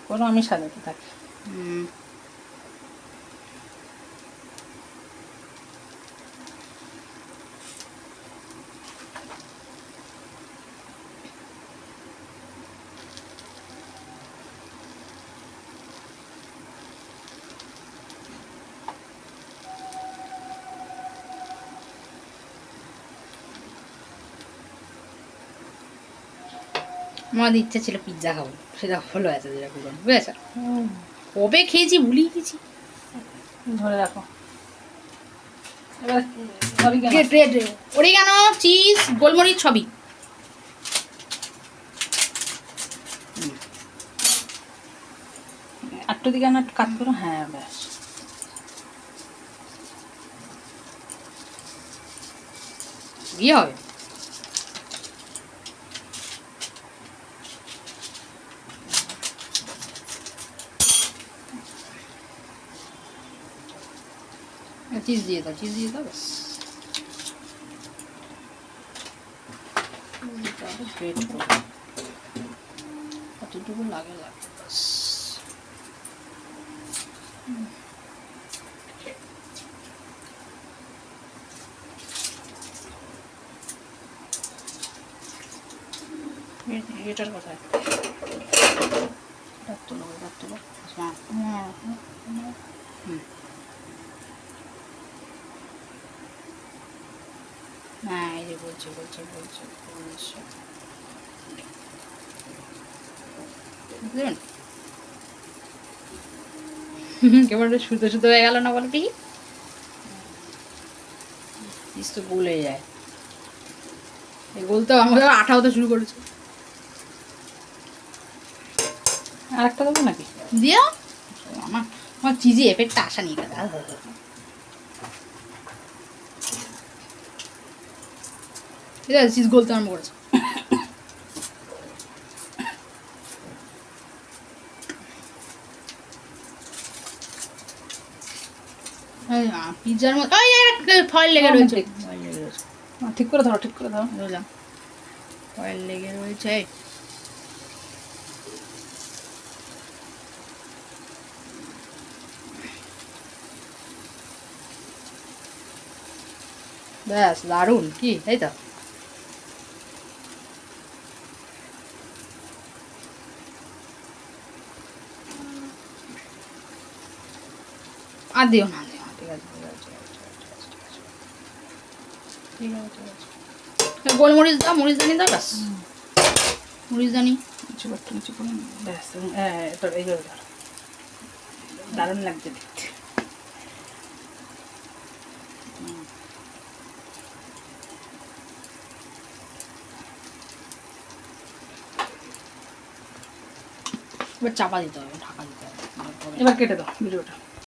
কোনো আমি সাজাতে থাকি। আমাদের ইচ্ছা ছিল পিৎজা খাবো, সেটা হলো এত যেটা পুরো বুঝেছ। কবে খেয়েছি ভুলিয়ে গেছি। ধরে রাখো এবার। অরিগানো, চিজ, গোলমরিচ সবই। আটটু দিকে না একটু কাট করো, হ্যাঁ ব্যাস। বিয়ে হবে। চিজ দিয়ে দাও, চিজ দিয়ে দাও ব্যাস। গ্রেট করো, কতটুকু লাগে লাগে ব্যাস। এটার কোথায়? ডাক তোলো, ডাক তোলো। হ্যাঁ এই যে বলছে বলছে বলছে বলছে বুঝলেন। কেমন শুধু শুধু হয়ে গেল না বলো কি? পিস তো গলে যায়, গলতে আমাদের আঠা হতে শুরু করেছে। আর একটা দেবো নাকি? দিও, আমার আমার চিজি এফেক্টটা আসা নিয়ে গেল। ঠিক আছে, চিজ গলতে আরম্ভ করেছে। পিৎজার মধ্যে ফয়েল লেগে রয়েছে, ফয়েল লেগে রয়েছে। ঠিক করে ধরো, ঠিক করে ধরো। বুঝলাম, ফয়েল লেগে রয়েছে। ব্যাস দারুণ, কি তাই তো। আর দিও না, দিও না, ঠিক আছে ঠিক আছে ঠিক আছে ঠিক আছে। গোলমরিচ দাও, মরিচদানি দাও ব্যাস, মরিচদানি নিচু করতে, নিচু করে ব্যাস। হ্যাঁ এটা এইভাবে ধরো, দারুণ লাগছে দেখতে। এবার চাপা দিতে হবে, ঢাকা দিতে হবে। এবার কেটে দাও ভিডিওটা।